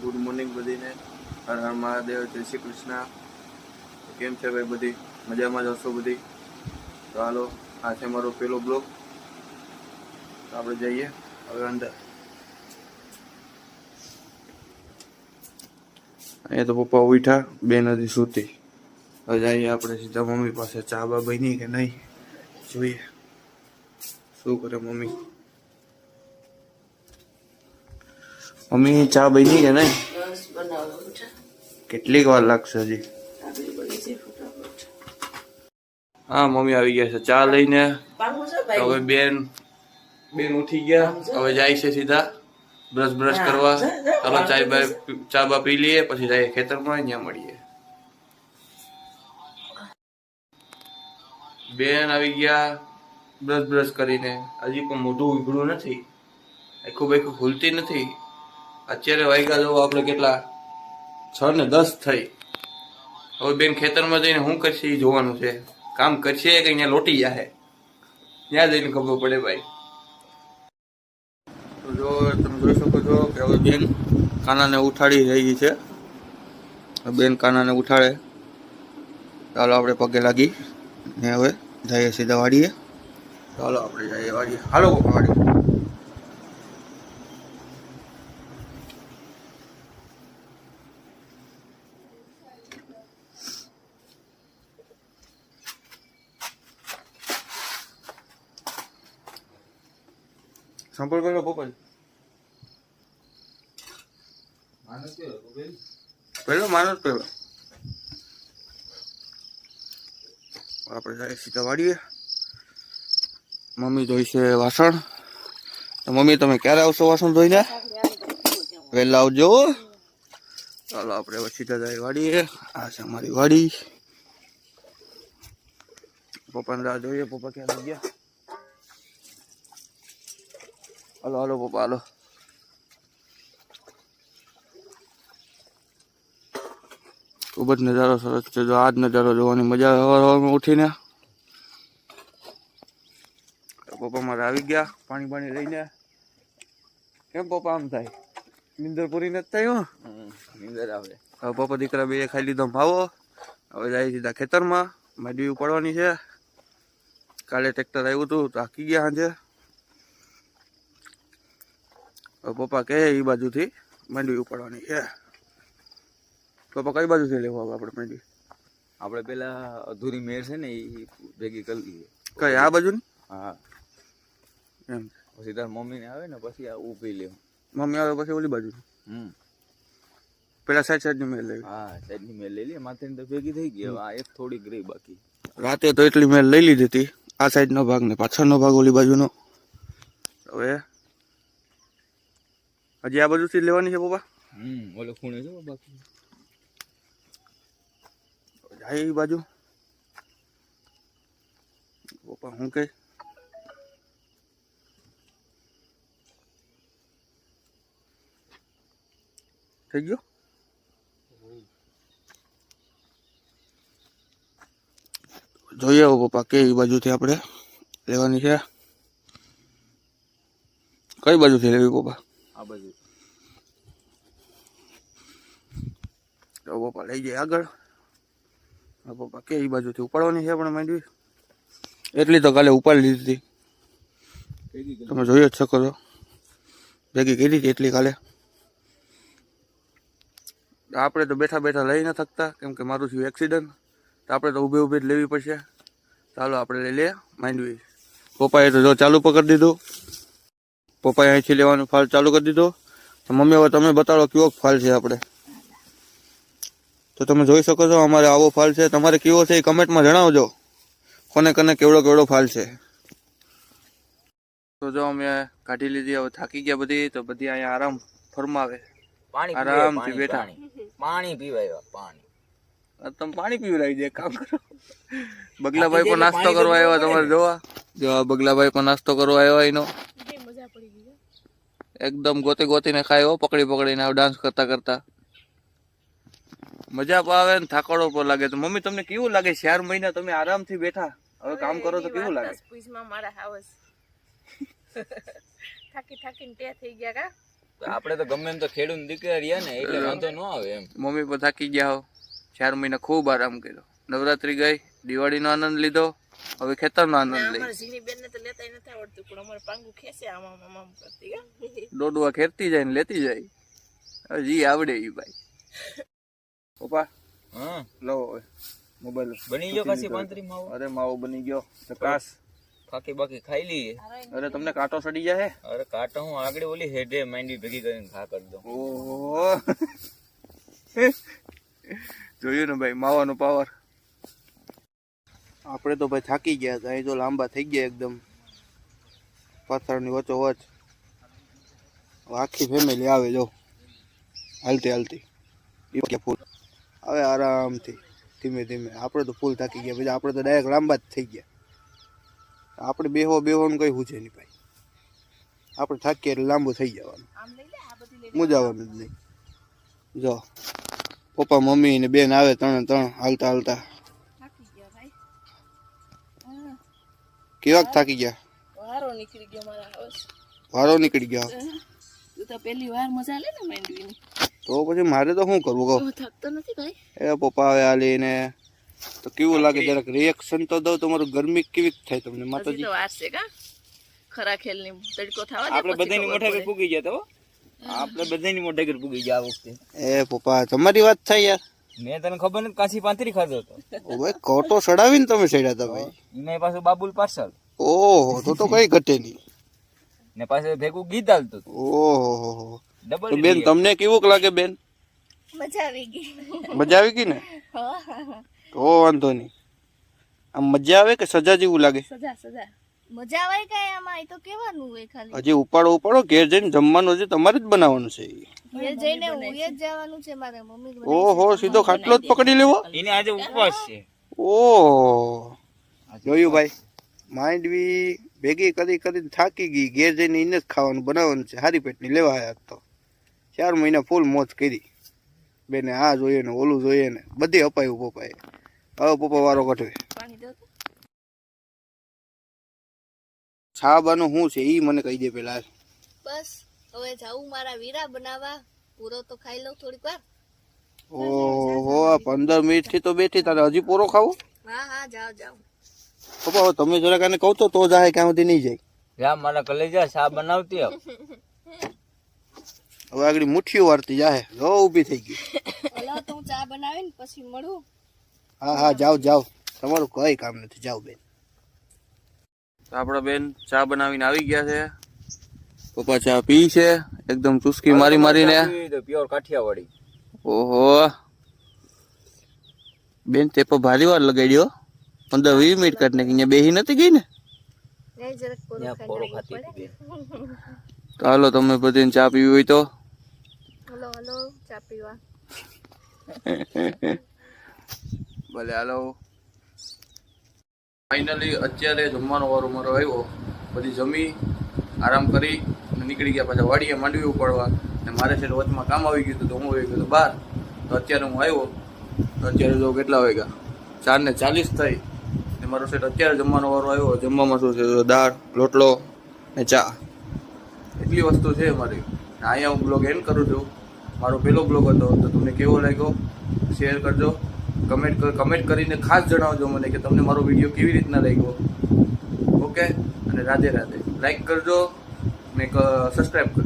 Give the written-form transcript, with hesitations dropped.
Good morning બધીને. હર હર મહાદેવ, જય શ્રી કૃષ્ણ. કેમ છે ભાઈ બધી? મજામાં જ હશો બધી? તો હાલો, આ છે મારો પહેલો બ્લોગ. તો આપણે જઈએ હવે અંદર. અહીંયા તો પપ્પા ઉઠા, બેન હજી સૂતી. હવે જઈએ આપણે સીધા મમ્મી પાસે. ચા બા બની કે નહીં જોઈએ. શું કરે મમ્મી? મમ્મી ચા બની કે નહીં? કેટલીક વાર લાગશે હજી? હા મમ્મી આવી ગયા છે ચા લઈને. હવે બેન ઉઠી ગયા. હવે જાય છે સીધા બ્રશ કરવા. ચાલો ચા બા પી લઈએ, પછી જઈએ ખેતરમાં, ત્યાં મળીએ. બેન આવી ગયા બ્રશ કરીને. હજી પણ મોઢું ઉઘડું નથી, આખું ખુલતી નથી. અત્યારે વાગ્યા જો આપણે કેટલા 6:10 થઈ. હવે બેન ખેતરમાં જઈને શું કરશે એ જોવાનું છે. કામ કરશે કે અહીંયા લોટી જાહે, ત્યાં જઈને ખબર પડે ભાઈ. તો જો તમે જોઈ શકો છો કે હવે બેન કાનાને ઉઠાડી રહી છે. બેન કાનાને ઉઠાડે. ચાલો આપણે પગે લાગી ને હવે જઈએ સીધા વાડીએ. ચાલો આપણે જઈએ વાડીએ. હાલો વાડીએ. સંપર્ક કરો પપ્પા. પેલો માણસ પેલો. આપણે જાય સીધા વાડીએ. મમ્મી ધોઈ છે વાસણ. તો મમ્મી તમે ક્યારે આવશો વાસણ ધોઈને? વહેલા આવજો. ચાલો આપણે હવે સીધા જાય વાડીએ. આ છે અમારી વાડી. પપ્પાને રાહ જોઈએ. પપ્પા ક્યાં લઈ ગયા? હાલો હાલો પપ્પા હાલો. ખૂબ જ નજારો સરસ છે. જો આ જ નજારો જોવાની મજા આવે ઉઠીને. પપ્પા મારે આવી ગયા પાણી લઈને. કેમ પપ્પા આમ થાય? નીંદર પૂરી નથી થઈ? નીંદર આવે. હવે પપ્પા દીકરા બે ખાઈ લીધો ભાવો. હવે જાય સીધા ખેતરમાં. માંડવી ઉપાડવાની છે. કાલે ટ્રેક્ટર આવ્યું હતું તો હાકી ગયા સાંજે. પપ્પા કહે એ બાજુથી માંડવી ઉપાડવાની છે. પપ્પા કઈ બાજુથી લેવું આવે આપણે માંડવી? આપણે પેલા અધૂરી મેર છે ને એ ભેગી કરી લઈએ. કઈ આ બાજુ? હા એમ. પછી તાર મમ્મી ને આવે ને પછી આ ઉભી લેવું. મમ્મી આવે પછી ઓલી બાજુ પેલા સાઈડ ની મેલ લેવી. હા સાઈડ ની મેર લઈ લઈએ. માથે તો ભેગી થઈ ગઈ. હવે આ એક થોડીક રહી બાકી. રાતે તો એટલી મેલ લઈ લીધી હતી. આ સાઈડ નો ભાગ ને પાછળનો ભાગ ઓલી બાજુનો. હવે હજી આ બાજુથી લેવાની છે પપ્પા? ઓલો ખૂણે છે બાકી. જાય એ બાજુ. પપ્પા હું કઈ થઈ ગયો? જોઈએ પપ્પા કે એ બાજુથી આપણે લેવાની છે. કઈ બાજુથી લેવી પપ્પા? આ બાજુ. તો પપ્પા લઈ જાય આગળ. પપ્પા કે એ બાજુથી ઉપાડવાની છે આપણે માંડવી. એટલી તો કાલે ઉપાડી લીધી હતી. તમે જોઈ જ શકો છો. ભેગી કરી હતી એટલી કાલે. આપણે તો બેઠા બેઠા લઈ ન થકતા, કેમ કે મારું થયું એક્સિડન્ટ. તો આપણે તો ઊભી જ લેવી પડશે. ચાલો આપણે લઈ લઈએ માંડવી. પપ્પાએ તો જો ચાલુ પકડી દીધું. પપ્પાએ અહીંથી લેવાનું ફાલ ચાલુ કરી દીધો. તો મમ્મી હવે તમે બતાડો કેવો ફાલ છે આપણે. તો તમે જોઈ શકો છો અમારે આવો ફાલ છે. તમારે કેવો છે એ કમેન્ટમાં જણાવજો. કોને કેવડો ફાલ છે. તો જો અમે કાઢી લીધી. હવે થાકી ગયા બધી. તો બધી અહીંયા આરામ ફરમાવે. આરામથી બેઠા. પાણી પીવાય. પાણી તમે પાણી પીવડાવી દે. કામ કરો. બગલાભાઈ પણ નાસ્તો કરવા આવ્યા. તમારે જોવા જો બગલાભાઈ પણ નાસ્તો કરવા આવ્યા. એનો એકદમ ગોતીને ખાય હો. પકડીને ડાન્સ કરતા મજા આવે ને થાકડો પર લાગે. તો મમ્મી તમને કેવું લાગે? 4 મહિના તમે આરામથી બેઠા, હવે કામ કરો તો કેવું લાગે? થાકીને તે થઈ ગયા કા. આપણે તો ગમે એમ તો ખેડૂત દીકરા રહ્યા ને એટલે વાંધો ન આવે એમ. મમ્મી પણ થાકી ગયા હો, 4 મહિના ખૂબ આરામ કર્યો. નવરાત્રી ગઈ, દિવાળીનો આનંદ લીધો, હવે ખેતરનો આનંદ લઈ. દોડવા ખેરતી જાય ને લેતી જાય. હવે જી આવડે ઈ ભાઈ. પપ્પા હા લો હવે મોબાઈલ બની ગયો કાશી પાંત્રી માવો. અરે માવો બની ગયો ચકાસ. ફાકી બાકી ખાઈ લઈએ. અરે તમને કાંટો સડી જાય. અરે કાંટો હું આગળ ઓલી હેડે માંડી ભેગી કરીને ખા કરી દઉં. ઓહો જોયું ને ભાઈ માવાનો પાવર. આપણે તો ભાઈ થાકી ગયા હતા, અહીં તો લાંબા થઈ ગયા એકદમ પથ્થરની વચ્ચો વચ. આખી ફેમિલી આવે જો હાલતી હાલતી ફૂલ હવે આરામથી ધીમે ધીમે. આપણે તો ફૂલ થાકી ગયા, પછી આપણે તો ડાયરેક્ટ લાંબા જ થઈ ગયા. આપણે બેહવાનું કઈ પૂછે નહીં ભાઈ. આપણે થાકીએ એટલે લાંબુ થઈ જવાનું, મુજાવાનું જ નહીં. જો પપ્પા મમ્મી ને બેન આવે 3 હાલતા હાલતા. કેવાક થાકી ગયા? વારો નીકળી ગયો મારા હાઉસ. વારો નીકળી ગયો. તું તો પહેલી વાર મજા લે ને માંડવીની. તો પછી મારે તો શું કરવું કહો? હું થકતો નથી ભાઈ. એ પપ્પા આવે આ લઈને તો કેવું લાગે જરાક રિએક્શન તો દો. તમારું ગરમી કેવી થાય તમને હજી માતાજી? તો વાર છે કા ખરા ખેલની તડકો થવા દે. આપણે બધાની મોઢે પર પૂગી ગયા તો આપણે બધાની મોઢે પર પૂગી ગયા આ વખતે. એ પપ્પા તમારી વાત થાય યાર. મેં તને ખબર નથી કાશી પાંત્રી ખાધો હતો. ઓ ભાઈ કોટો સડાવીને તમે સડ્યા હતા ભાઈ. એમાં પાછું બાબુલ પાર્સલ ઓહો તો કઈ ઘટે નહીં. ને પાછું ભેગું ગીત હાલતું હતું. ઓહો તો ડબલ બેન તમને કેવું લાગે બેન? મજા આવી ગઈ. મજા આવી ગઈ ને? તો વાંધો નહીં. આમ મજા આવે કે સજા જેવું લાગે? સજા મજા આવે કઈ આમાં? એ તો કેવાનું હોય ખાલી. હજી ઉપાડો ઘેર જઈને જમવાનું હજી તમારે જ બનાવવાનું છે. ઘેર જઈને હું જ જવાનું છે મારે મમ્મી. ઓહો સીધો ખાટલો જ પકડી લેવો. એને આજે ઉપવાસ છે. ઓહો જોયું ભાઈ, માંડવી ભેગી કરીને થાકી ગઈ. ઘેર જઈને એને જ ખાવાનું બનાવવાનું છે. હારી પેટની લેવા આવ્યા તો 4 મહિના ફૂલ મોજ કરી. બેને આ જોઈએ ને ઓલું જોઈએ ને બધી અપાયું પપ્પાએ. હવે પપ્પા વારો કઠવે. પાણી દો તો. છાબાનું શું છે ઈ મને કહી દે પેલા. બસ હવે જાઉં મારા વીરા બનાવવા. પૂરો તો ખાઈ લઉં થોડીક વાર. ઓહો 15 મિનિટ થી તો બેઠી, તારે હજી પૂરો ખાવો? હા જાઓ. પપ્પા હવે તમે જરાક આને કહો તો જાય, ક્યાં સુધી નહીં જાય. જા મારા કલેજા શા બનાવતી આવ. હવે આગળ મુઠ્ઠીઓ વારતી જાહે. જો ઊભી થઈ ગઈ. હલો તો હું ચા બનાવીને પછી મળું. હા જાઓ તમારું કઈ કામ નથી. જાઓ બેન. આપડા બેન ચા બનાવીને આવી ગયા છે. પપ્પા ચા પી છે એકદમ ચુસ્કી મારીને. પ્યોર કાઠિયાવાડી. ઓહો બેન તે પર ભારી વાર લગાડ્યો. 15-20 મિનિટ કાઢને અહીંયા બેહી નથી ગઈ ને? પોરો ખાતી હતી. તો હાલો તમે બધી ચા પીવી હોય તો. હલો ચા પીવા. ભલે હાલો. ફાઇનલી અત્યારે જમવાનો વારો મારો આવ્યો. બધી જમી આરામ કરી નીકળી ગયા પાછા વાડીએ માંડવી ઉપાડવા. ને મારે છે વચમાં કામ આવી ગયું હતું તો હું આવી ગયો બહાર. તો અત્યારે હું આવ્યો તો અત્યારે જો કેટલા વાગ્યા 4:40 થઈ. ને મારો સેટ અત્યારે જમવાનો વારો આવ્યો. જમવામાં શું છે? દાળ રોટલો ને ચા. એટલી વસ્તુ છે મારી. અહીંયા હું બ્લોગ એન્ડ કરું છું. મારો પહેલો બ્લોગ હતો તો તમને કેવો લાગ્યો શેર કરજો. કમેન્ટ કરીને ખાસ જણાવજો મને કે તમને મારો વિડીયો કેવી રીતના લાગ્યો. ઓકે અને રાધે રાધે. લાઈક કરજો ને સબસ્ક્રાઈબ કરજો.